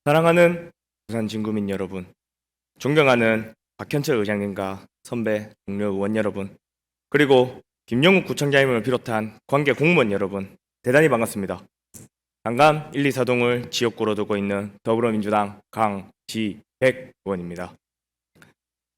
사랑하는 부산 진구민 여러분, 존경하는 박현철 의장님과 선배 동료 의원 여러분, 그리고 김영욱 구청장님을 비롯한 관계 공무원 여러분, 대단히 반갑습니다. 강남 1, 2, 4동을 지역구로 두고 있는 더불어민주당 강지백 의원입니다.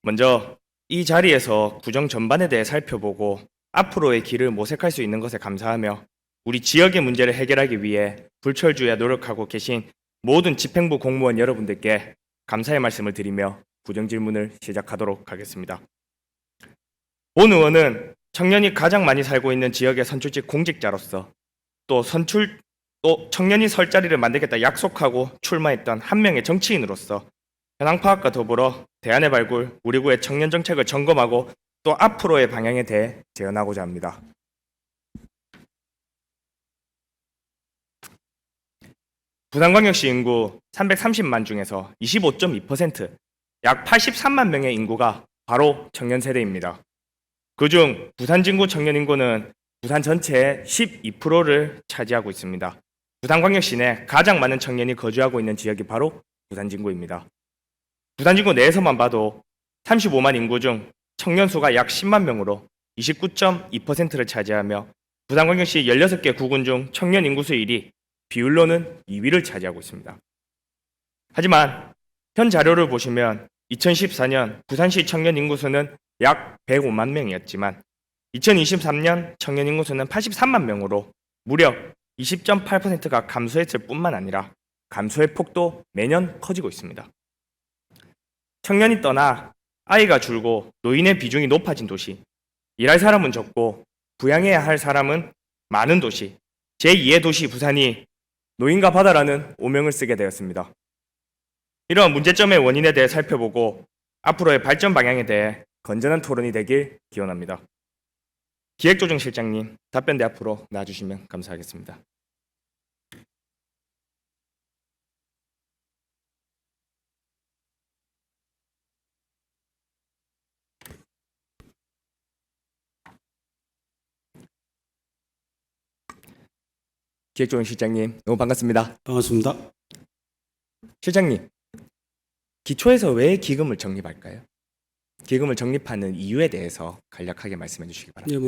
먼저 이 자리에서 구정 전반에 대해 살펴보고 앞으로의 길을 모색할 수 있는 것에 감사하며 우리 지역의 문제를 해결하기 위해 불철주야 노력하고 계신 모든 집행부 공무원 여러분들께 감사의 말씀을 드리며 구정 질문을 시작하도록 하겠습니다. 본 의원은 청년이 가장 많이 살고 있는 지역의 선출직 공직자로서 또 청년이 설 자리를 만들겠다 약속하고 출마했던 한 명의 정치인으로서 현황 파악과 더불어 대안의 발굴, 우리 구의 청년 정책을 점검하고 또 앞으로의 방향에 대해 제언하고자 합니다. 부산광역시 인구 330만 중에서 25.2%, 약 83만 명의 인구가 바로 청년 세대입니다. 그중 부산 진구 청년 인구는 부산 전체의 12%를 차지하고 있습니다. 부산광역시 내 가장 많은 청년이 거주하고 있는 지역이 바로 부산 진구입니다. 부산 진구 내에서만 봐도 35만 인구 중 청년 수가 약 10만 명으로 29.2%를 차지하며 부산광역시 16개 구군 중 청년 인구수 1위, 비율로는 2위를 차지하고 있습니다. 하지만 현 자료를 보시면 2014년 부산시 청년 인구수는 약 105만 명이었지만 2023년 청년 인구수는 83만 명으로 무려 20.8%가 감소했을 뿐만 아니라 감소의 폭도 매년 커지고 있습니다. 청년이 떠나 아이가 줄고 노인의 비중이 높아진 도시, 일할 사람은 적고 부양해야 할 사람은 많은 도시, 제2의 도시 부산이 노인과 바다라는 오명을 쓰게 되었습니다. 이러한 문제점의 원인에 대해 살펴보고 앞으로의 발전 방향에 대해 건전한 토론이 되길 기원합니다. 기획조정실장님, 답변대 앞으로 나와주시면 감사하겠습니다. 기획조정실장님, 너무 반갑습니다. 반갑습니다. 실장님, 기초에서 왜 기금을 적립할까요? 기금을 적립하는 이유에 대해서 간략하게 말씀해 주시기 바랍니다.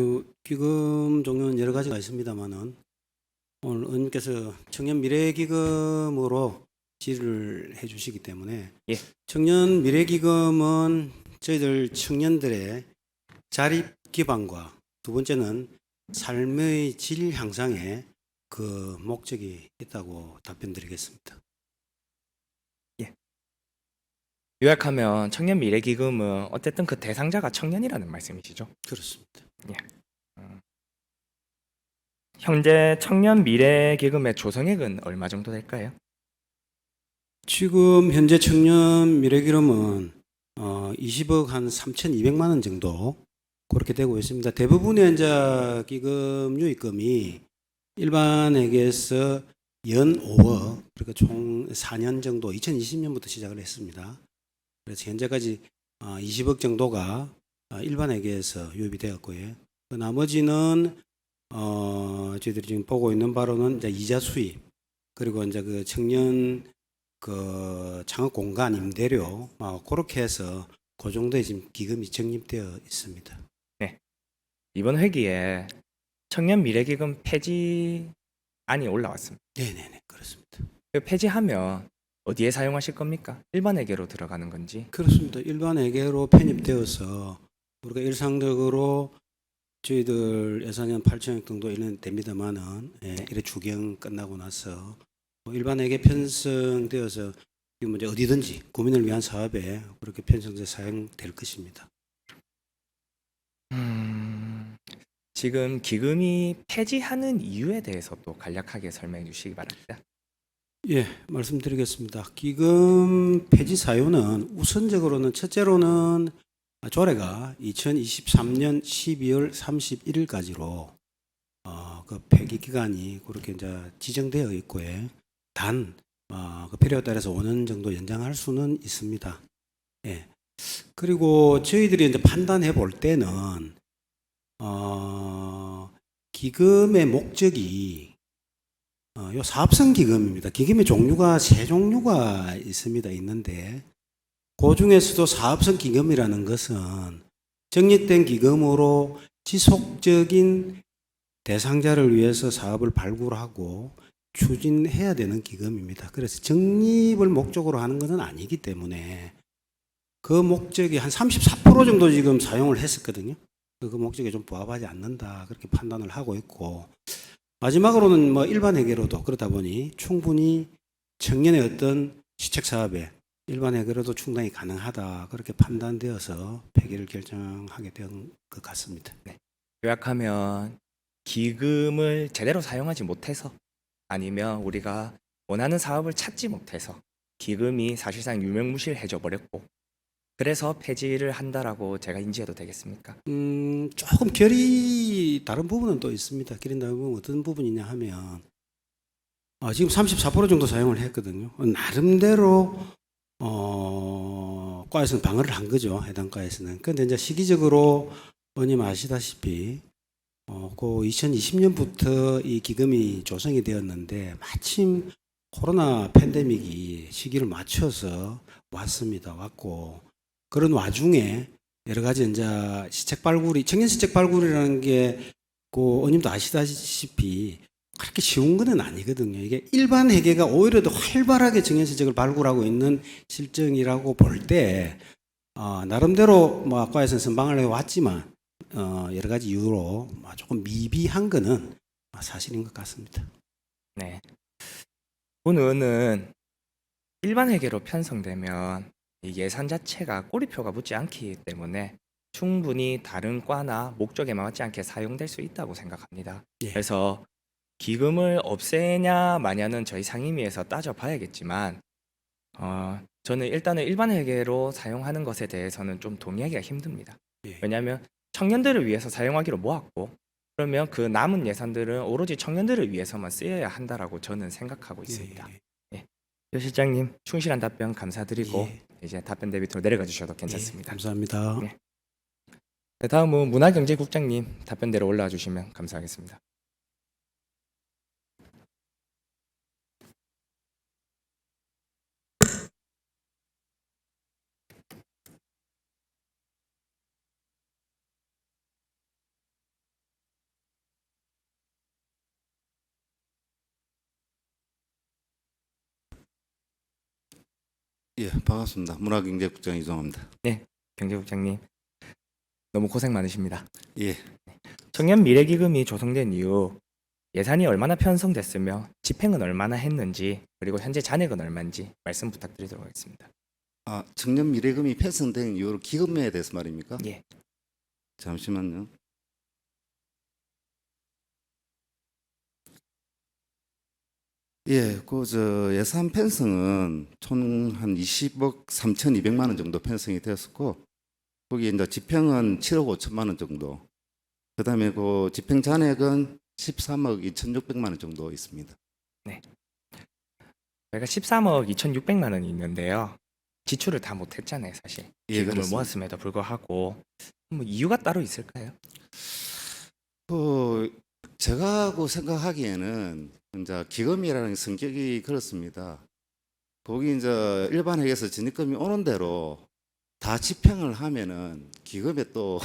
기금 종류는 여러 가지가 있습니다만은 오늘 의원님께서 청년 미래기금으로 질의를 해주시기 때문에 예. 청년 미래기금은 저희들 청년들의 자립 기반과 두 번째는 삶의 질 향상에 그 목적이 있다고 답변드리겠습니다. 요약하면 청년 미래기금은 어쨌든 그 대상자가 청년이라는 말씀이시죠? 그렇습니다. 현재 청년 미래기금의 조성액은 얼마 정도 될까요? 지금 현재 청년 미래기금은 20억 한 3,200만 원 정도 그렇게 되고 있습니다. 대부분의 이제 기금 유입금이 일반에게서 연 5억, 그러니까 총 4년 정도 2020년부터 시작을 했습니다. 그래서 현재까지 20억 정도가 일반에게서 유입이 되었고요. 그 나머지는 저희들이 지금 보고 있는 바로는 이제 이자 수입, 그리고 이제 그 청년 그 창업 공간 임대료 그렇게 해서 그 정도의 지금 기금이 적립되어 있습니다. 이번 회기에 청년 미래기금 폐지안이 올라왔습니다. 네네네, 그렇습니다. 그 폐지하면 어디에 사용하실 겁니까? 일반회계로 들어가는 건지? 그렇습니다. 일반회계로 편입되어서 우리가 일상적으로 저희들 예산이 한 8천억 정도 이런 됩니다만은 이래 주경 끝나고 나서 일반회계 편성되어서 지금 이제 어디든지 국민을 위한 사업에 그렇게 편성돼 사용될 것입니다. 지금 기금이 폐지하는 이유에 대해서 또 간략하게 설명해 주시기 바랍니다. 예, 말씀드리겠습니다. 기금 폐지 사유는 우선적으로는 첫째로는 조례가 2023년 12월 31일까지로 그 폐기 기간이 그렇게 이제 지정되어 있고요. 단 그 필요에 따라서 5년 정도 연장할 수는 있습니다. 예. 그리고 저희들이 이제 판단해 볼 때는 기금의 목적이 요 사업성 기금입니다. 기금의 종류가 세 종류가 있는데 그 중에서도 사업성 기금이라는 것은 적립된 기금으로 지속적인 대상자를 위해서 사업을 발굴하고 추진해야 되는 기금입니다. 그래서 적립을 목적으로 하는 것은 아니기 때문에 그 목적이 한 34% 정도 지금 사용을 했었거든요. 그 목적에 좀 부합하지 않는다 그렇게 판단을 하고 있고, 마지막으로는 뭐 일반 회계로도 그러다 보니 충분히 청년의 어떤 시책 사업에 일반 회계로도 충당이 가능하다 그렇게 판단되어서 폐기를 결정하게 된 것 같습니다. 요약하면 기금을 제대로 사용하지 못해서 아니면 우리가 원하는 사업을 찾지 못해서 기금이 사실상 유명무실해져 버렸고 그래서 폐지를 한다라고 제가 인지해도 되겠습니까? 조금 결이 다른 부분은 또 있습니다. 결이 다른 부분은 어떤 부분이냐 하면 지금 34% 정도 사용을 했거든요. 나름대로 과에서는 방어를 한 거죠. 해당 과에서는. 그런데 이제 시기적으로 의원님 아시다시피 그 2020년부터 이 기금이 조성이 되었는데 마침 코로나 팬데믹이 시기를 맞춰서 왔고 그런 와중에 여러 가지 이제 시책 발굴이 청년 시책 발굴이라는 게 그 의원님도 아시다시피 그렇게 쉬운 거는 아니거든요. 이게 일반 회계가 오히려 더 활발하게 청년 시책을 발굴하고 있는 실정이라고 볼 때 나름대로 뭐 학과에서는 선방을 해 왔지만 여러 가지 이유로 조금 미비한 거는 사실인 것 같습니다. 네. 본 의원은 일반 회계로 편성되면 이 예산 자체가 꼬리표가 붙지 않기 때문에 충분히 다른 과나 목적에 맞지 않게 사용될 수 있다고 생각합니다. 예. 그래서 기금을 없애냐 마냐는 저희 상임위에서 따져봐야겠지만 저는 일단은 일반 회계로 사용하는 것에 대해서는 좀 동의하기가 힘듭니다. 예. 왜냐하면 청년들을 위해서 사용하기로 모았고 그러면 그 남은 예산들은 오로지 청년들을 위해서만 쓰여야 한다라고 저는 생각하고 있습니다. 조 실장님 충실한 답변 감사드리고 예. 이제 답변 대비 밑으로 내려가 주셔도 괜찮습니다. 감사합니다. 네. 네, 다음은 문화경제국장님 답변대로 올라와 주시면 감사하겠습니다. 예, 반갑습니다. 문화경제국장 이종호입니다. 경제국장님 너무 고생 많으십니다. 예, 청년 미래기금이 조성된 이후 예산이 얼마나 편성됐으며 집행은 얼마나 했는지 그리고 현재 잔액은 얼마인지 말씀 부탁드리도록 하겠습니다. 청년 미래금이 편성된 이후로 기금에 대해서 말입니까? 예. 잠시만요. 예, 예산 편성은 총 한 20억 3,200만 원 정도 편성이 되었었고, 거기 이제 집행은 7억 5천만 원 정도. 그다음에 그 집행 잔액은 13억 2,600만 원 정도 있습니다. 저희가 13억 2,600만 원이 있는데요. 지출을 다 못했잖아요, 사실. 예, 기금을 그렇습니다. 모았음에도 불구하고 뭐 이유가 따로 있을까요? 제가 생각하기에는 이제 기금이라는 성격이 그렇습니다. 거기 이제 일반 회계에서 적립금이 오는 대로 다 집행을 하면은 기금에 또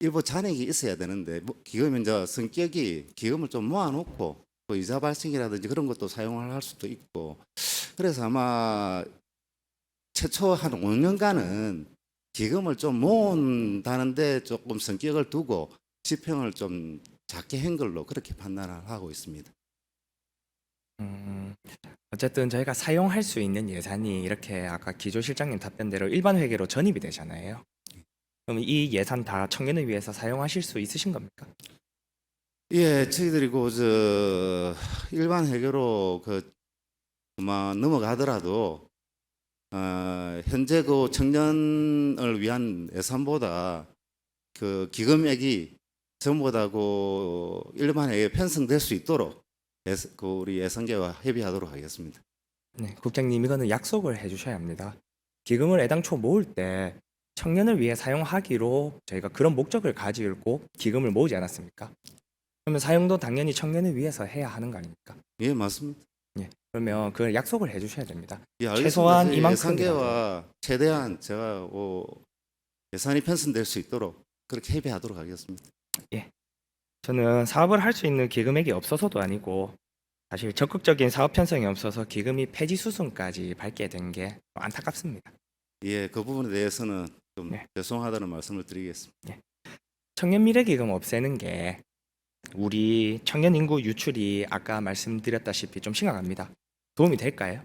일부 잔액이 있어야 되는데 기금이 이제 성격이 기금을 좀 모아놓고 또 이자 발생이라든지 그런 것도 사용을 할 수도 있고 그래서 아마 최초 한 5년간은 기금을 좀 모은다는데 조금 성격을 두고 집행을 좀 작게 한 걸로 그렇게 판단을 하고 있습니다. 어쨌든 저희가 사용할 수 있는 예산이 이렇게 아까 기조 실장님 답변대로 일반 회계로 전입이 되잖아요. 그럼 이 예산 다 청년을 위해서 사용하실 수 있으신 겁니까? 예, 저희들이 일반 회계로 넘어가더라도 현재 청년을 위한 예산보다 기금액이 전부 다 일반 회계에 편성될 수 있도록 우리 예산계와 협의하도록 하겠습니다. 네, 국장님 이거는 약속을 해주셔야 합니다. 기금을 애당초 모을 때 청년을 위해 사용하기로 저희가 그런 목적을 가지고 기금을 모으지 않았습니까? 그러면 사용도 당연히 청년을 위해서 해야 하는 거 아닙니까? 예, 맞습니다. 예. 그러면 그 약속을 해주셔야 됩니다. 예, 알겠습니다. 최소한 저희 이만큼이라도. 예산계와 최대한 제가 예산이 편성될 수 있도록 그렇게 협의하도록 하겠습니다. 저는 사업을 할 수 있는 기금액이 없어서도 아니고 사실 적극적인 사업 편성이 없어서 기금이 폐지 수순까지 밟게 된 게 안타깝습니다. 예, 그 부분에 대해서는 좀 네. 죄송하다는 말씀을 드리겠습니다. 청년 미래 기금 없애는 게 우리 청년 인구 유출이 아까 말씀드렸다시피 좀 심각합니다. 도움이 될까요?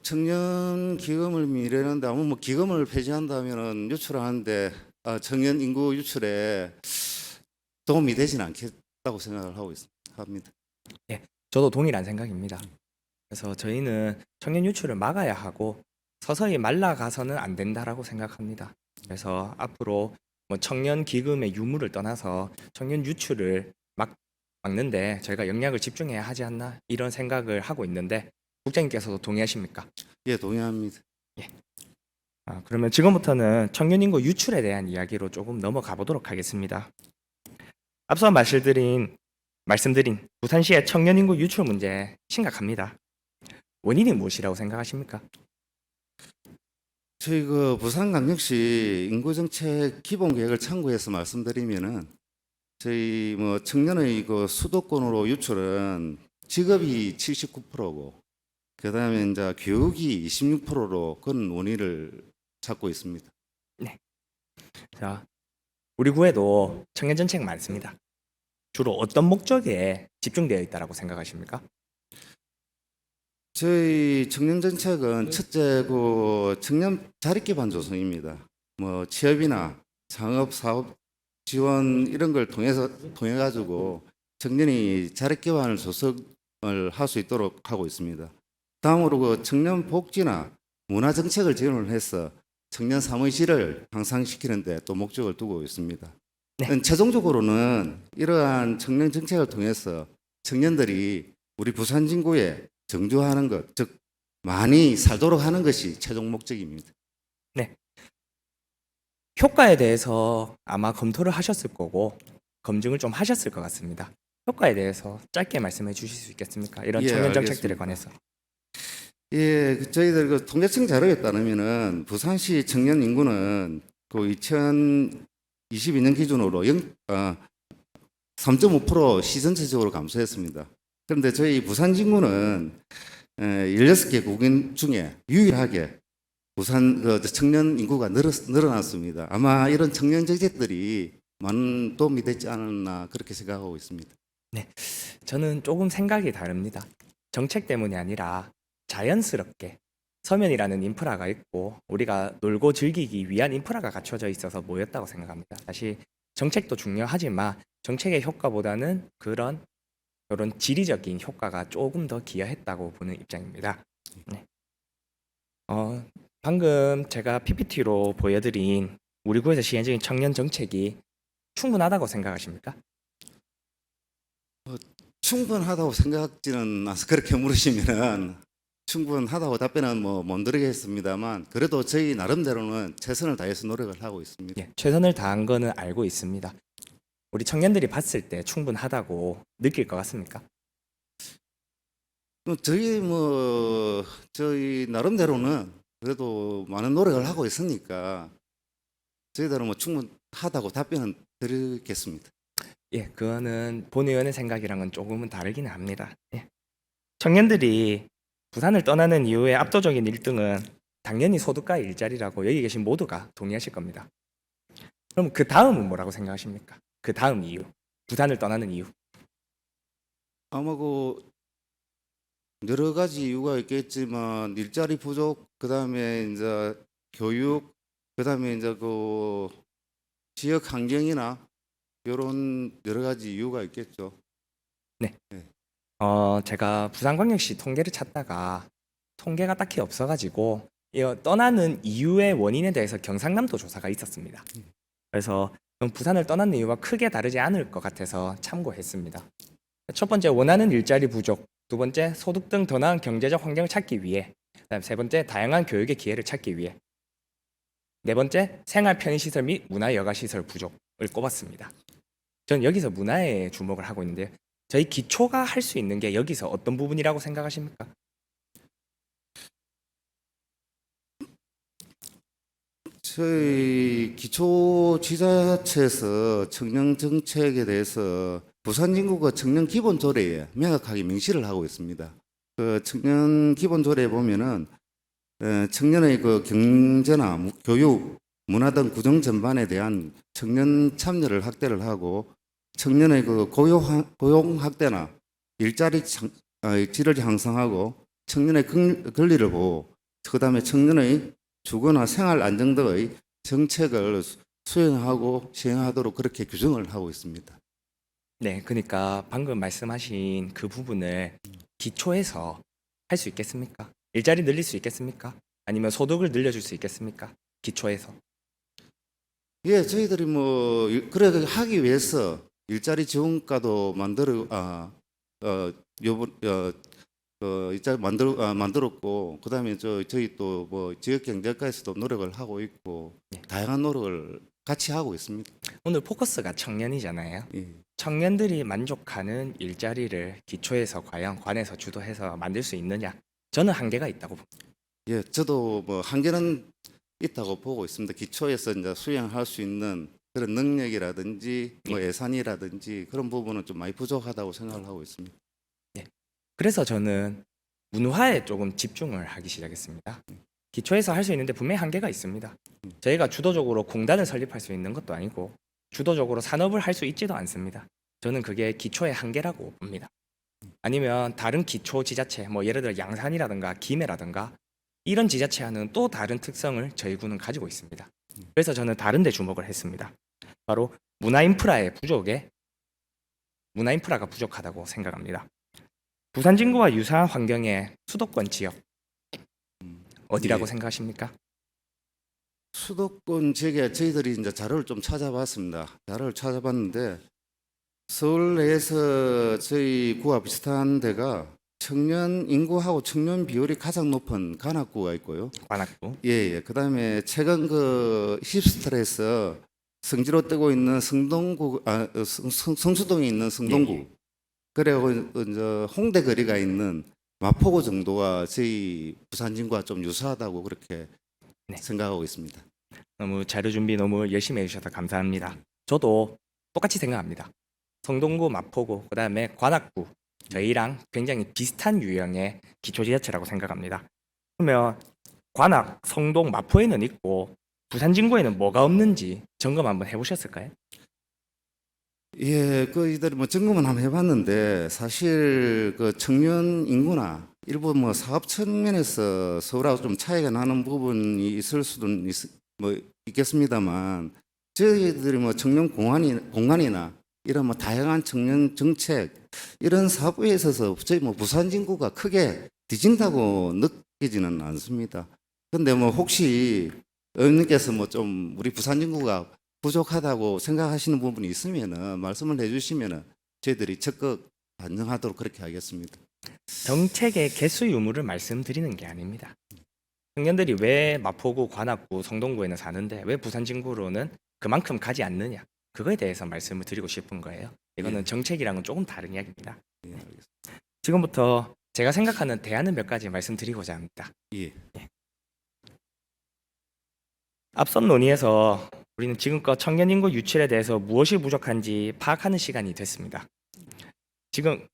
청년 기금을 미래는데 아무 뭐 기금을 폐지한다면은 유출하는데 청년 인구 유출에 도움이 되지는 않겠다고 생각을 하고 합니다. 저도 동일한 생각입니다. 그래서 저희는 청년 유출을 막아야 하고 서서히 말라가서는 안 된다라고 생각합니다. 그래서 앞으로 뭐 청년 기금의 유무를 떠나서 청년 유출을 막는데 저희가 역량을 집중해야 하지 않나 이런 생각을 하고 있는데 국장님께서도 동의하십니까? 예, 동의합니다. 그러면 지금부터는 청년 인구 유출에 대한 이야기로 조금 넘어가 보도록 하겠습니다. 앞서 말씀드린 부산시의 청년 인구 유출 문제 심각합니다. 원인이 무엇이라고 생각하십니까? 저희 그 부산광역시 인구정책 기본계획을 참고해서 말씀드리면은 저희 뭐 청년의 그 수도권으로 유출은 직업이 79%고 그다음에 이제 교육이 26%로 그런 원인을 찾고 있습니다. 자, 우리 구에도 청년 정책 많습니다. 주로 어떤 목적에 집중되어 있다라고 생각하십니까? 저희 청년 정책은 첫째 그 청년 자립 기반 조성입니다. 뭐 취업이나 창업 사업 지원 이런 걸 통해 가지고 청년이 자립 기반을 조성을 할 수 있도록 하고 있습니다. 다음으로 그 청년 복지나 문화 정책을 지원을 해서 청년 사무실을 향상시키는데 또 목적을 두고 있습니다. 네. 최종적으로는 이러한 청년 정책을 통해서 청년들이 우리 부산 진구에 정주하는 것, 즉 많이 살도록 하는 것이 최종 목적입니다. 효과에 대해서 아마 검토를 하셨을 거고 검증을 좀 하셨을 것 같습니다. 효과에 대해서 짧게 말씀해 주실 수 있겠습니까? 이런 예, 청년 정책들에 알겠습니다. 관해서. 예, 저희들 그 통계청 자료에 따르면은 부산시 청년 인구는 그 2022년 기준으로 3.5% 시전체적으로 감소했습니다. 그런데 저희 부산 진구는 16개 구군 중에 유일하게 부산 그 청년 인구가 늘어났습니다. 아마 이런 청년 정책들이 많은 도움이 되지 않았나 그렇게 생각하고 있습니다. 저는 조금 생각이 다릅니다. 정책 때문이 아니라 자연스럽게 서면이라는 인프라가 있고 우리가 놀고 즐기기 위한 인프라가 갖춰져 있어서 모였다고 생각합니다. 사실 정책도 중요하지만 정책의 효과보다는 그런 지리적인 효과가 조금 더 기여했다고 보는 입장입니다. 네. 방금 제가 PPT로 보여드린 우리 구에서 시행 중인 청년 정책이 충분하다고 생각하십니까? 충분하다고 생각지는 않아서 그렇게 물으시면은 충분하다고 답변은 뭐 못 드리겠습니다만 그래도 저희 나름대로는 최선을 다해서 노력을 하고 있습니다. 예, 최선을 다한 거는 알고 있습니다. 우리 청년들이 봤을 때 충분하다고 느낄 것 같습니까? 저희 나름대로는 그래도 많은 노력을 하고 있으니까 저희들은 뭐 충분하다고 답변은 드리겠습니다. 예, 그거는 본 의원의 생각이랑은 조금은 다르긴 합니다. 예. 청년들이 부산을 떠나는 이유의 압도적인 1등은 당연히 소득과 일자리라고 여기 계신 모두가 동의하실 겁니다. 그럼 그 다음은 뭐라고 생각하십니까? 그 다음 이유, 부산을 떠나는 이유. 아마 그 여러 가지 이유가 있겠지만 일자리 부족, 그다음에 이제 교육, 그다음에 이제 그 지역 환경이나 이런 여러 가지 이유가 있겠죠. 제가 부산광역시 통계를 찾다가 통계가 딱히 없어가지고 이 떠나는 이유의 원인에 대해서 경상남도 조사가 있었습니다. 그래서 부산을 떠나는 이유가 크게 다르지 않을 것 같아서 참고했습니다. 첫 번째, 원하는 일자리 부족. 두 번째, 소득 등 더 나은 경제적 환경을 찾기 위해. 그다음 세 번째, 다양한 교육의 기회를 찾기 위해. 네 번째, 생활 편의시설 및 문화 여가시설 부족을 꼽았습니다. 저는 여기서 문화에 주목을 하고 있는데요. 저희 기초가 할 수 있는 게 여기서 어떤 부분이라고 생각하십니까? 저희 기초지자체에서 청년 정책에 대해서 부산진구가 청년 기본조례에 명확하게 명시를 하고 있습니다. 그 청년 기본조례에 보면은 청년의 그 경제나 교육, 문화 등 구정 전반에 대한 청년 참여를 확대를 하고 청년의 그 고용 확대나 일자리 질을 향상하고 청년의 권리를 보호, 그다음에 청년의 주거나 생활 안정 등의 정책을 수행하고 시행하도록 그렇게 규정을 하고 있습니다. 네, 그러니까 방금 말씀하신 그 부분을 기초에서 할 수 있겠습니까? 일자리 늘릴 수 있겠습니까? 아니면 소득을 늘려줄 수 있겠습니까? 기초에서. 예, 저희들이 뭐 그래 하기 위해서 일자리 지원과도 일자리 만들었고 그다음에 저희 또 뭐 지역 경제과에서도 노력을 하고 있고 다양한 노력을 같이 하고 있습니다. 오늘 포커스가 청년이잖아요. 예. 청년들이 만족하는 일자리를 기초에서 과연 관에서 주도해서 만들 수 있느냐? 저는 한계가 있다고 봅니다. 예, 저도 뭐 한계는 있다고 보고 있습니다. 기초에서 이제 수행할 수 있는 그런 능력이라든지 뭐 예산이라든지 그런 부분은 좀 많이 부족하다고 생각을 하고 있습니다. 그래서 저는 문화에 조금 집중을 하기 시작했습니다. 기초에서 할 수 있는데 분명히 한계가 있습니다. 저희가 주도적으로 공단을 설립할 수 있는 것도 아니고 주도적으로 산업을 할 수 있지도 않습니다. 저는 그게 기초의 한계라고 봅니다. 아니면 다른 기초 지자체, 뭐 예를 들어 양산이라든가 김해라든가 이런 지자체와는 또 다른 특성을 저희 구는 가지고 있습니다. 그래서 저는 다른 데 주목을 했습니다. 바로 문화 인프라가 부족하다고 생각합니다. 부산 진구와 유사한 환경의 수도권 지역 어디라고 예. 생각하십니까? 수도권 지역에 저희들이 이제 자료를 좀 찾아봤습니다. 자료를 찾아봤는데 서울 내에서 저희 구와 비슷한 데가 청년 인구하고 청년 비율이 가장 높은 관악구가 있고요. 관악구. 예. 그다음에 최근 그 힙스터에서 성지로 뜨고 있는 성수동에 있는 성동구. 예. 그리고 이제 홍대 거리가 있는 마포구 정도가 저희 부산진구와 좀 유사하다고 그렇게 네. 생각하고 있습니다. 너무 자료 준비 너무 열심히 해주셔서 감사합니다. 저도 똑같이 생각합니다. 성동구, 마포구, 그다음에 관악구 저희랑 굉장히 비슷한 유형의 기초지자체라고 생각합니다. 그러면 관악, 성동, 마포에는 있고 부산 진구에는 뭐가 없는지 점검 한번 해보셨을까요? 예, 그 이들이 뭐 점검은 한번 해봤는데 사실 그 청년 인구나 일부 뭐 사업 측면에서 서울하고 좀 차이가 나는 부분이 있을 수도 있겠습니다만 저희들이 뭐 청년 공간이나 이런 뭐 다양한 청년 정책 이런 사업에 있어서 저희 뭐 부산 진구가 크게 뒤진다고 느끼지는 않습니다. 근데 뭐 혹시 의원님께서 뭐 좀 우리 부산 진구가 부족하다고 생각하시는 부분이 있으면은 말씀을 해주시면은 저희들이 적극 반영하도록 그렇게 하겠습니다. 정책의 개수 유무를 말씀드리는 게 아닙니다. 청년들이 왜 마포구, 관악구, 성동구에는 사는데 왜 부산 진구로는 그만큼 가지 않느냐 그거에 대해서 말씀을 드리고 싶은 거예요. 이거는 정책이랑은 조금 다른 이야기입니다. 예, 알겠습니다. 지금부터 제가 생각하는 대안을 몇 가지 말씀드리고자 합니다. 예. 앞선 논의에서 우리는 지금껏 청년 인구 유출에 대해서 무엇이 부족한지 파악하는 시간이 됐습니다.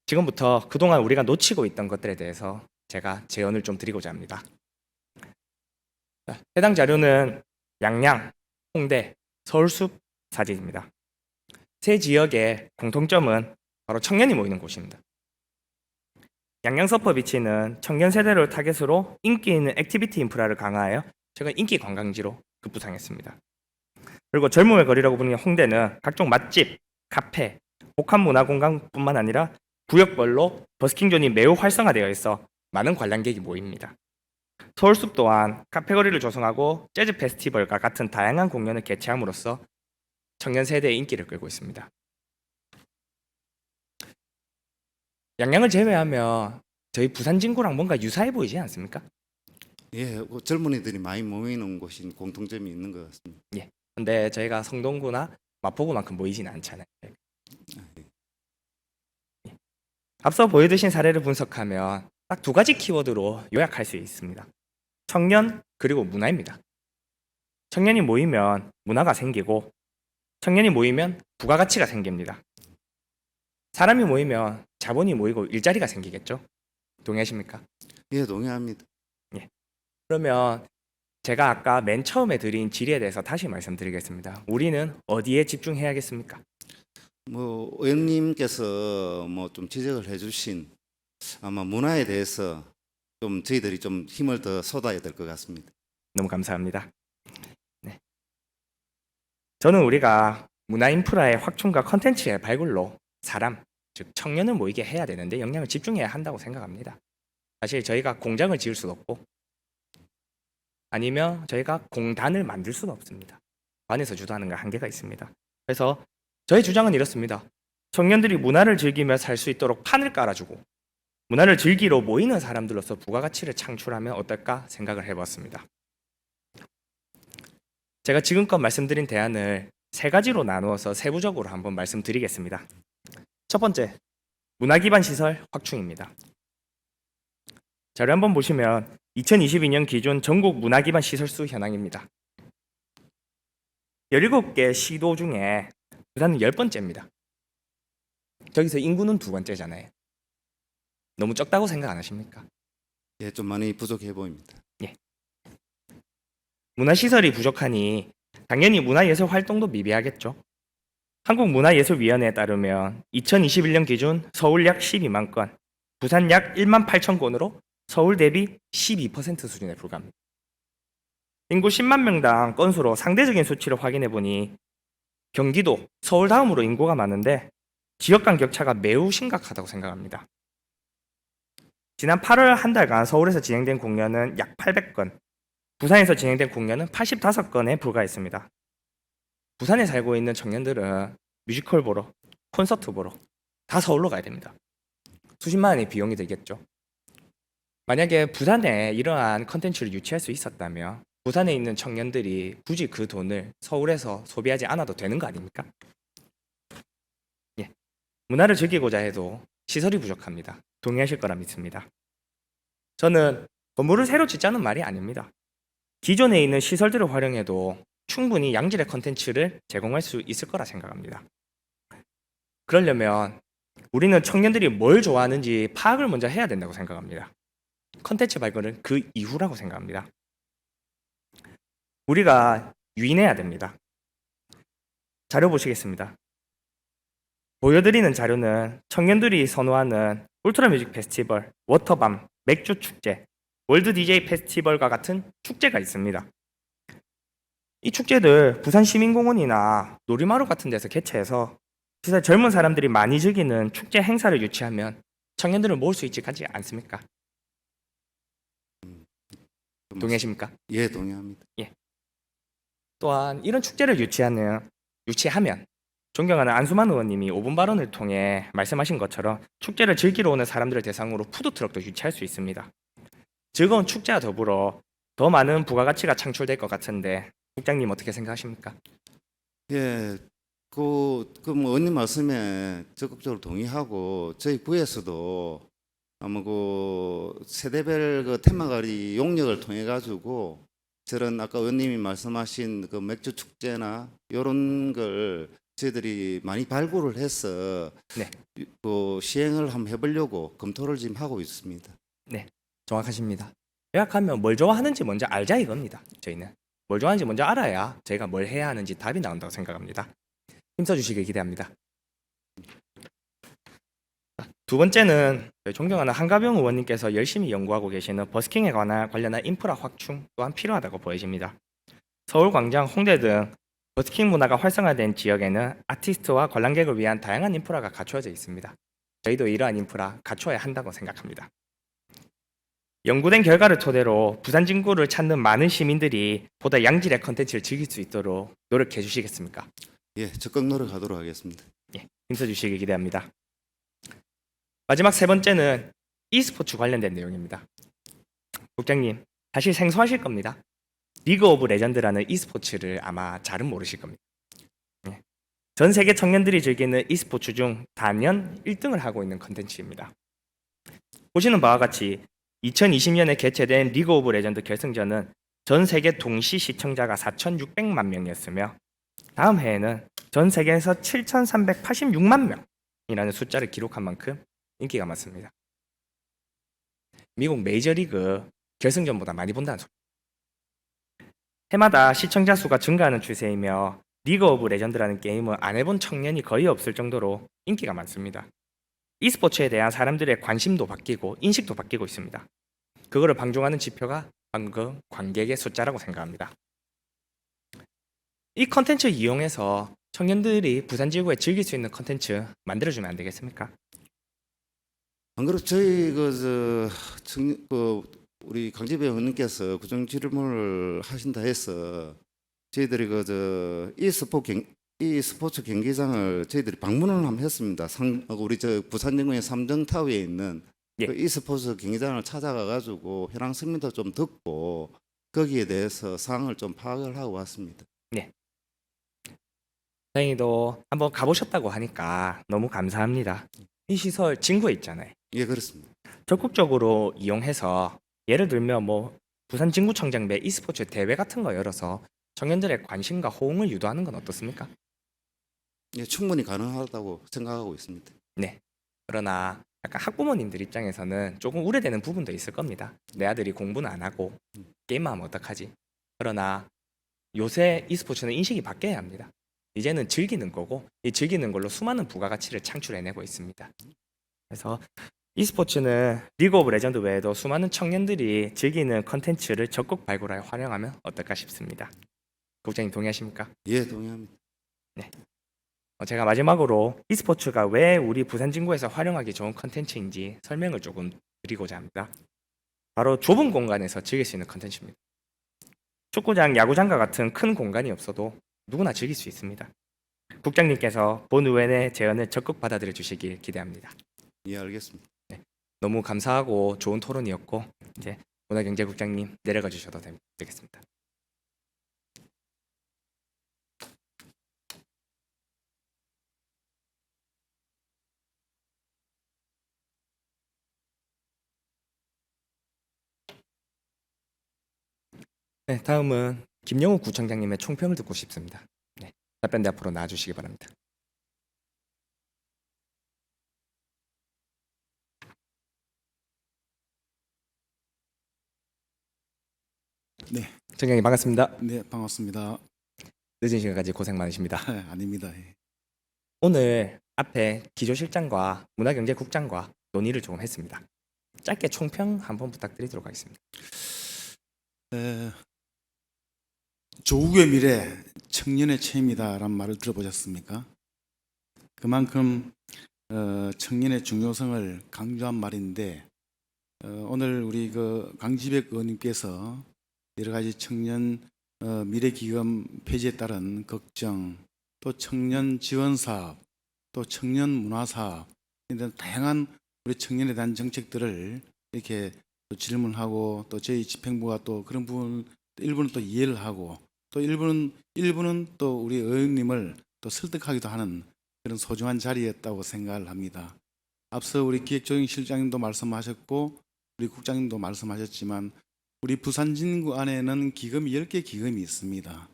지금부터 그동안 우리가 놓치고 있던 것들에 대해서 제가 제언을 좀 드리고자 합니다. 해당 자료는 양양, 홍대, 서울숲 사진입니다. 세 지역의 공통점은 바로 청년이 모이는 곳입니다. 양양 서퍼비치는 청년 세대를 타겟으로 인기 있는 액티비티 인프라를 강화하여 최근 인기 관광지로 급부상했습니다. 그리고 젊음의 거리라고 부르는 홍대는 각종 맛집, 카페, 복합 문화공간뿐만 아니라 구역별로 버스킹존이 매우 활성화되어 있어 많은 관람객이 모입니다. 서울숲 또한 카페 거리를 조성하고 재즈 페스티벌과 같은 다양한 공연을 개최함으로써 청년 세대의 인기를 끌고 있습니다. 양양을 제외하면 저희 부산 진구랑 뭔가 유사해 보이지 않습니까? 예, 그 젊은이들이 많이 모이는 곳인 공통점이 있는 것 같습니다. 근데 저희가 성동구나 마포구만큼 모이지는 않잖아요. 앞서 보여드신 사례를 분석하면 딱 두 가지 키워드로 요약할 수 있습니다. 청년 그리고 문화입니다. 청년이 모이면 문화가 생기고 청년이 모이면 부가가치가 생깁니다. 사람이 모이면 자본이 모이고 일자리가 생기겠죠? 동의하십니까? 예, 동의합니다. 그러면 제가 아까 맨 처음에 드린 질의에 대해서 다시 말씀드리겠습니다. 우리는 어디에 집중해야겠습니까? 뭐 의원님께서 뭐 좀 지적을 해주신 아마 문화에 대해서 좀 저희들이 좀 힘을 더 쏟아야 될 것 같습니다. 너무 감사합니다. 네. 저는 우리가 문화 인프라의 확충과 컨텐츠의 발굴로 사람, 즉 청년을 모이게 해야 되는데 역량을 집중해야 한다고 생각합니다. 사실 저희가 공장을 지을 수도 없고 아니면 저희가 공단을 만들 수도 없습니다. 관에서 주도하는 건 한계가 있습니다. 그래서 저의 주장은 이렇습니다. 청년들이 문화를 즐기며 살 수 있도록 판을 깔아주고 문화를 즐기러 모이는 사람들로서 부가가치를 창출하면 어떨까 생각을 해봤습니다. 제가 지금껏 말씀드린 대안을 세 가지로 나누어서 세부적으로 한번 말씀드리겠습니다. 첫 번째, 문화 기반 시설 확충입니다. 자료 한번 보시면 2022년 기준 전국 문화 기반 시설 수 현황입니다. 17개 시도 중에 부산은 10번째입니다. 저기서 인구는 두 번째잖아요. 너무 적다고 생각 안 하십니까? 예, 좀 많이 부족해 보입니다. 문화시설이 부족하니 당연히 문화예술 활동도 미비하겠죠. 한국문화예술위원회에 따르면 2021년 기준 서울 약 12만 건, 부산 약 1만 8천 건으로 서울 대비 12% 수준에 불과합니다. 인구 10만 명당 건수로 상대적인 수치를 확인해 보니 경기도, 서울 다음으로 인구가 많은데 지역 간 격차가 매우 심각하다고 생각합니다. 지난 8월 한 달간 서울에서 진행된 공연은 약 800건, 부산에서 진행된 공연은 85건에 불과했습니다. 부산에 살고 있는 청년들은 뮤지컬 보러, 콘서트 보러 다 서울로 가야 됩니다. 수십만 원의 비용이 들겠죠. 만약에 부산에 이러한 컨텐츠를 유치할 수 있었다면 부산에 있는 청년들이 굳이 그 돈을 서울에서 소비하지 않아도 되는 거 아닙니까? 예. 문화를 즐기고자 해도 시설이 부족합니다. 동의하실 거라 믿습니다. 저는 건물을 새로 짓자는 말이 아닙니다. 기존에 있는 시설들을 활용해도 충분히 양질의 컨텐츠를 제공할 수 있을 거라 생각합니다. 그러려면 우리는 청년들이 뭘 좋아하는지 파악을 먼저 해야 된다고 생각합니다. 컨텐츠 발굴은 그 이후라고 생각합니다. 우리가 유인해야 됩니다. 자료 보시겠습니다. 보여드리는 자료는 청년들이 선호하는 울트라 뮤직 페스티벌, 워터밤, 맥주 축제, 월드 DJ 페스티벌과 같은 축제가 있습니다. 이 축제들 부산 시민공원이나 놀이마루 같은 데서 개최해서 진짜 젊은 사람들이 많이 즐기는 축제 행사를 유치하면 청년들을 모을 수 있지 않습니까? 동의하십니까? 예, 동의합니다. 또한 이런 축제를 유치하면 존경하는 안수만 의원님이 5분 발언을 통해 말씀하신 것처럼 축제를 즐기러 오는 사람들을 대상으로 푸드트럭도 유치할 수 있습니다. 즐거운 축제와 더불어 더 많은 부가가치가 창출될 것 같은데 국장님 어떻게 생각하십니까? 예, 뭐 의원님 말씀에 적극적으로 동의하고 저희 구에서도 아마 그 세대별 그 테마가리 용역을 통해 가지고 저런 아까 의원님이 말씀하신 그 맥주 축제나 이런 걸 저희들이 많이 발굴을 해서 네. 그 시행을 한번 해보려고 검토를 지금 하고 있습니다. 네, 정확하십니다. 요약하면 뭘 좋아하는지 먼저 알자 이겁니다. 저희는 뭘 좋아하는지 먼저 알아야 저희가 뭘 해야 하는지 답이 나온다고 생각합니다. 힘써주시길 기대합니다. 두 번째는 존경하는 한가병 의원님께서 열심히 연구하고 계시는 버스킹에 관련한 인프라 확충 또한 필요하다고 보여집니다. 서울광장, 홍대 등 버스킹 문화가 활성화된 지역에는 아티스트와 관람객을 위한 다양한 인프라가 갖추어져 있습니다. 저희도 이러한 인프라 갖춰야 한다고 생각합니다. 연구된 결과를 토대로 부산 진구를 찾는 많은 시민들이 보다 양질의 컨텐츠를 즐길 수 있도록 노력해 주시겠습니까? 예, 적극 노력하도록 하겠습니다. 예, 힘써주시길 기대합니다. 마지막 세 번째는 e스포츠 관련된 내용입니다. 국장님, 사실 생소하실 겁니다. 리그 오브 레전드라는 e스포츠를 아마 잘은 모르실 겁니다. 예. 전 세계 청년들이 즐기는 e스포츠 중 단연 1등을 하고 있는 컨텐츠입니다. 보시는 바와 같이 2020년에 개최된 리그 오브 레전드 결승전은 전 세계 동시 시청자가 4,600만 명이었으며 다음 해에는 전 세계에서 7,386만 명이라는 숫자를 기록한 만큼 인기가 많습니다. 미국 메이저리그 결승전보다 많이 본다는 소리. 해마다 시청자 수가 증가하는 추세이며 리그 오브 레전드라는 게임은 안 해본 청년이 거의 없을 정도로 인기가 많습니다. e스포츠에 대한 사람들의 관심도 바뀌고 인식도 바뀌고 있습니다. 그거를 방증하는 지표가 방금 관객의 숫자라고 생각합니다. 이 컨텐츠 이용해서 청년들이 부산지구에 즐길 수 있는 컨텐츠 만들어주면 안 되겠습니까? 안 그래도 저희 우리 강지배 의원님께서 구정 질문을 하신다 해서 저희들이 e스포츠 경기장을 저희들이 방문을 한번 했습니다. 우리 부산정구의 삼정타워에 있는 예. 그 e스포츠 경기장을 찾아가 가지고 현황 설명도 좀 듣고 거기에 대해서 사항을 좀 파악을 하고 왔습니다. 다행히도 한번 가보셨다고 하니까 너무 감사합니다. 이 시설 진구에 있잖아요. 예, 그렇습니다. 적극적으로 이용해서 예를 들면 부산 진구청장 내 e스포츠 대회 같은 거 열어서 청년들의 관심과 호응을 유도하는 건 어떻습니까? 예, 충분히 가능하다고 생각하고 있습니다. 네. 그러나 약간 학부모님들 입장에서는 조금 우려되는 부분도 있을 겁니다. 내 아들이 공부는 안 하고 게임만 하면 어떡하지? 그러나 요새 e스포츠는 인식이 바뀌어야 합니다. 이제는 즐기는 거고 이 즐기는 걸로 수많은 부가가치를 창출해내고 있습니다. 그래서 e스포츠는 리그 오브 레전드 외에도 수많은 청년들이 즐기는 컨텐츠를 적극 발굴하여 활용하면 어떨까 싶습니다. 국장님 동의하십니까? 예, 동의합니다. 제가 마지막으로 e스포츠가 왜 우리 부산진구에서 활용하기 좋은 컨텐츠인지 설명을 조금 드리고자 합니다. 바로 좁은 공간에서 즐길 수 있는 컨텐츠입니다. 축구장, 야구장과 같은 큰 공간이 없어도 누구나 즐길 수 있습니다. 국장님께서 본 의원의 제안을 적극 받아들여 주시길 기대합니다. 예, 알겠습니다. 너무 감사하고 좋은 토론이었고 이제 문화경제국장님 내려가 주셔도 되겠습니다. 네, 다음은 김영우 구청장님의 총평을 듣고 싶습니다. 네, 답변대 앞으로 나와주시기 바랍니다. 네, 청장님 반갑습니다. 네, 반갑습니다. 늦은 시간까지 고생 많으십니다. 아닙니다. 예. 오늘 앞에 기조실장과 문화경제국장과 논의를 조금 했습니다. 짧게 총평 한번 부탁드리도록 하겠습니다. 조국의 미래, 청년의 책임이다라는 말을 들어보셨습니까? 그만큼 청년의 중요성을 강조한 말인데 오늘 우리 강지백 의원님께서 여러 가지 청년 미래기금 폐지에 따른 걱정, 또 청년 지원 사업, 또 청년 문화 사업 이런 다양한 우리 청년에 대한 정책들을 이렇게 또 질문하고 또 저희 집행부가 또 그런 부분 일부는 또 이해를 하고 또 일부는 또 우리 의원님을 또 설득하기도 하는 그런 소중한 자리였다고 생각을 합니다. 앞서 우리 기획조정실장님도 말씀하셨고 우리 국장님도 말씀하셨지만 우리 부산진구 안에는 기금이 10개 기금이 있습니다.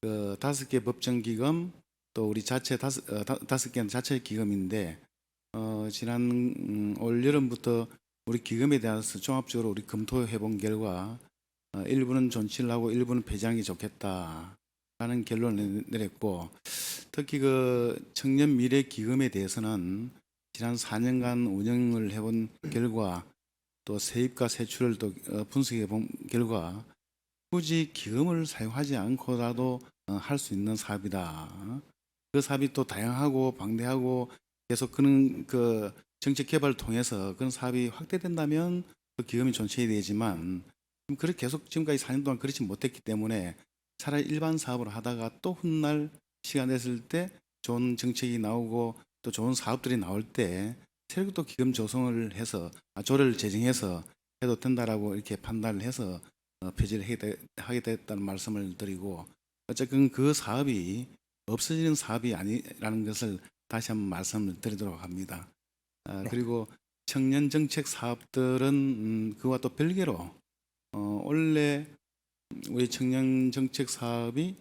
5개 법정기금 또 우리 자체 5개는 자체 기금인데 지난 올 여름부터 우리 기금에 대해서 종합적으로 우리 검토해 본 결과 일부는 존치를 하고 일부는 폐지하는 게 좋겠다라는 결론을 내렸고 특히 청년 미래 기금에 대해서는 지난 4년간 운영을 해본 결과 또 세입과 세출을 또 분석해 본 결과 굳이 기금을 사용하지 않고라도 할 수 있는 사업이다. 그 사업이 또 다양하고 방대하고 계속 그런 정책 개발을 통해서 그런 사업이 확대된다면 그 기금이 존치해야 되지만 그렇게 계속 지금까지 4년 동안 그렇지 못했기 때문에 차라리 일반 사업을 하다가 또 훗날 시간 됐을 때 좋은 정책이 나오고 또 좋은 사업들이 나올 때 새로 또 기금 조성을 해서 조례를 제정해서 해도 된다라고 이렇게 판단을 해서 폐지를 하게 됐다는 말씀을 드리고 어쨌든 그 사업이 없어지는 사업이 아니라는 것을 다시 한번 말씀을 드리도록 합니다. 그리고 청년 정책 사업들은 그와 또 별개로 원래 우리 청년 정책 사업이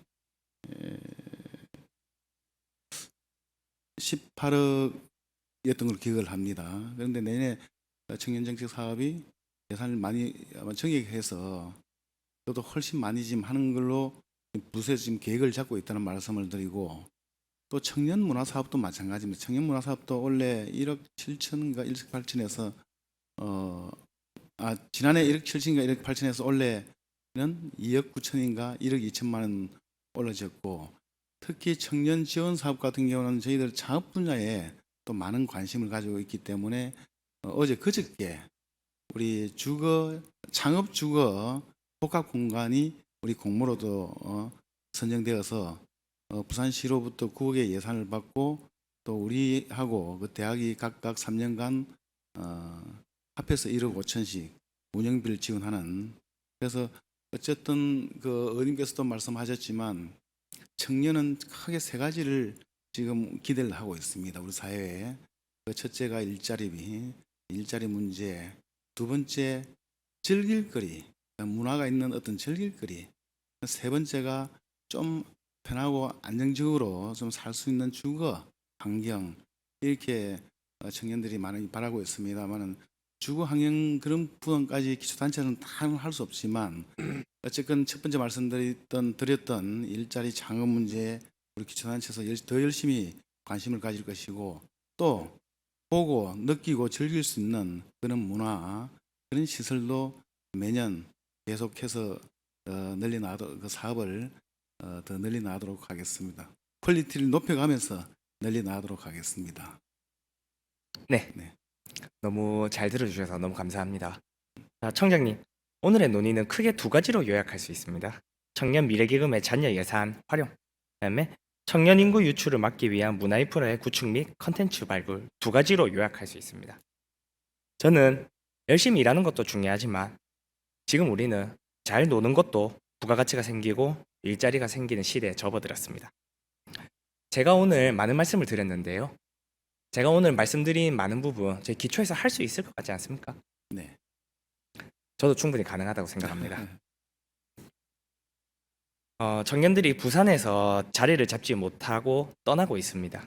18억이었던 걸 기억을 합니다. 그런데 내년에 청년 정책 사업이 예산을 많이 아마 정액해서 저도 훨씬 많이 지금 하는 걸로 부서에서 지금 계획을 잡고 있다는 말씀을 드리고, 또 청년 문화 사업도 마찬가지입니다. 청년 문화 사업도 원래 1억 7천인가 1억 8천에서 지난해 1억 7천인가 1억 8천에서 올해는 2억 9천인가 1억 2천만 원 올라졌고, 특히 청년 지원 사업 같은 경우는 저희들 창업 분야에 또 많은 관심을 가지고 있기 때문에 어제 그저께 우리 창업 주거 복합 공간이 우리 공모로도 선정되어서 부산시로부터 9억의 예산을 받고, 또 우리하고 그 대학이 각각 3년간 합해서 1억 5천씩 운영비를 지원하는, 그래서 어쨌든 그 의원님께서도 말씀하셨지만 청년은 크게 세 가지를 지금 기대를 하고 있습니다. 우리 사회에. 그 첫째가 일자리 문제, 두 번째 즐길거리, 문화가 있는 어떤 즐길거리, 세 번째가 좀 편하고 안정적으로 좀 살 수 있는 주거 환경, 이렇게 청년들이 많이 바라고 있습니다만은 주거 환경 그런 부분까지 기초단체는 다 할 수 없지만 어쨌든 첫 번째 드렸던 일자리 창업 문제에 우리 기초단체에서 더 열심히 관심을 가질 것이고, 또 보고 느끼고 즐길 수 있는 그런 문화, 그런 시설도 매년 계속해서 그 사업을 더 널리 나가도록 하겠습니다. 퀄리티를 높여가면서 널리 나가도록 하겠습니다. 네. 너무 잘 들어주셔서 너무 감사합니다. 자, 청장님, 오늘의 논의는 크게 두 가지로 요약할 수 있습니다. 청년 미래기금의 잔여 예산 활용, 그다음에 청년 인구 유출을 막기 위한 문화인프라의 구축 및 컨텐츠 발굴, 두 가지로 요약할 수 있습니다. 저는 열심히 일하는 것도 중요하지만 지금 우리는 잘 노는 것도 부가가치가 생기고 일자리가 생기는 시대에 접어들었습니다. 제가 오늘 많은 말씀을 드렸는데요. 제가 오늘 말씀드린 많은 부분 제 기초에서 할 수 있을 것 같지 않습니까? 네. 저도 충분히 가능하다고 생각합니다. 청년들이 부산에서 자리를 잡지 못하고 떠나고 있습니다.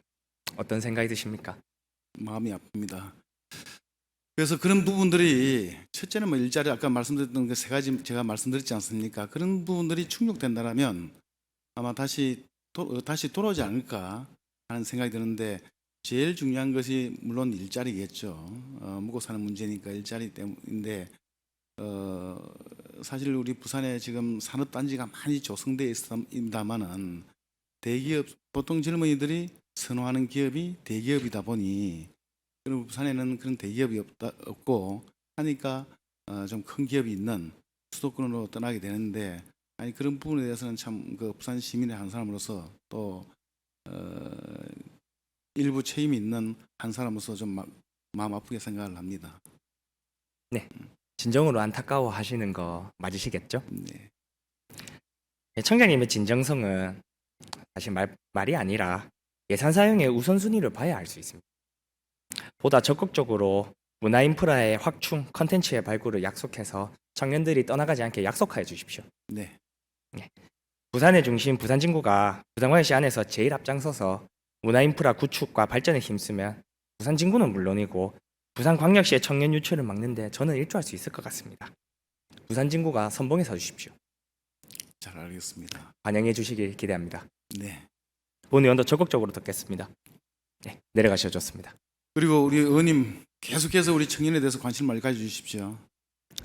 어떤 생각이 드십니까? 마음이 아픕니다. 그래서 그런 부분들이, 첫째는 뭐 일자리, 아까 말씀드렸던 그 세 가지 제가 말씀드렸지 않습니까? 그런 부분들이 충족된다면 아마 다시 돌아오지 않을까 하는 생각이 드는데, 제일 중요한 것이 물론 일자리겠죠. 먹고 사는 문제니까 일자리 때문인데, 사실 우리 부산에 지금 산업단지가 많이 조성되어 있습니다만은 대기업, 보통 젊은이들이 선호하는 기업이 대기업이다 보니, 그리고 부산에는 그런 대기업이 없고 하니까 좀 큰 기업이 있는 수도권으로 떠나게 되는데, 아니 그런 부분에 대해서는 참 그 부산 시민의 한 사람으로서 또 일부 책임이 있는 한 사람으로서 좀 마음 아프게 생각을 합니다. 네, 진정으로 안타까워 하시는 거 맞으시겠죠? 네. 청장님의 진정성은 사실 말이 아니라 예산 사용의 우선순위를 봐야 알 수 있습니다. 보다 적극적으로 문화인프라의 확충, 컨텐츠의 발굴을 약속해서 청년들이 떠나가지 않게 약속하여 주십시오. 네. 부산의 중심 부산진구가 부산광역시 안에서 제일 앞장서서 문화인프라 구축과 발전에 힘쓰면 부산진구는 물론이고 부산광역시의 청년 유출을 막는데 저는 일조할 수 있을 것 같습니다. 부산진구가 선봉에 서 주십시오. 잘 알겠습니다. 반영해 주시길 기대합니다. 네. 본 의원도 적극적으로 듣겠습니다. 네, 내려가셔도 좋습니다. 그리고 우리 의원님 계속해서 우리 청년에 대해서 관심 많이 가져주십시오.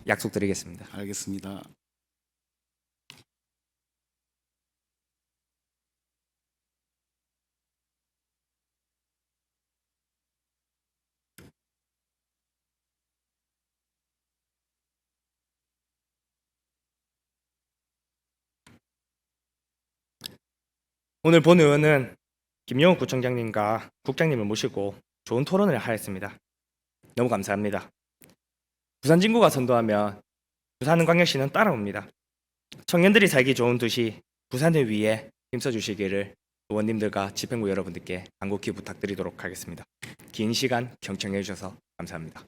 약속드리겠습니다. 알겠습니다. 오늘 본 의원은 김영욱 구청장님과 국장님을 모시고 좋은 토론을 하였습니다. 너무 감사합니다. 부산진구가 선도하면 부산광역시는 따라옵니다. 청년들이 살기 좋은 도시 부산을 위해 힘써 주시기를 의원님들과 집행부 여러분들께 간곡히 부탁드리도록 하겠습니다. 긴 시간 경청해 주셔서 감사합니다.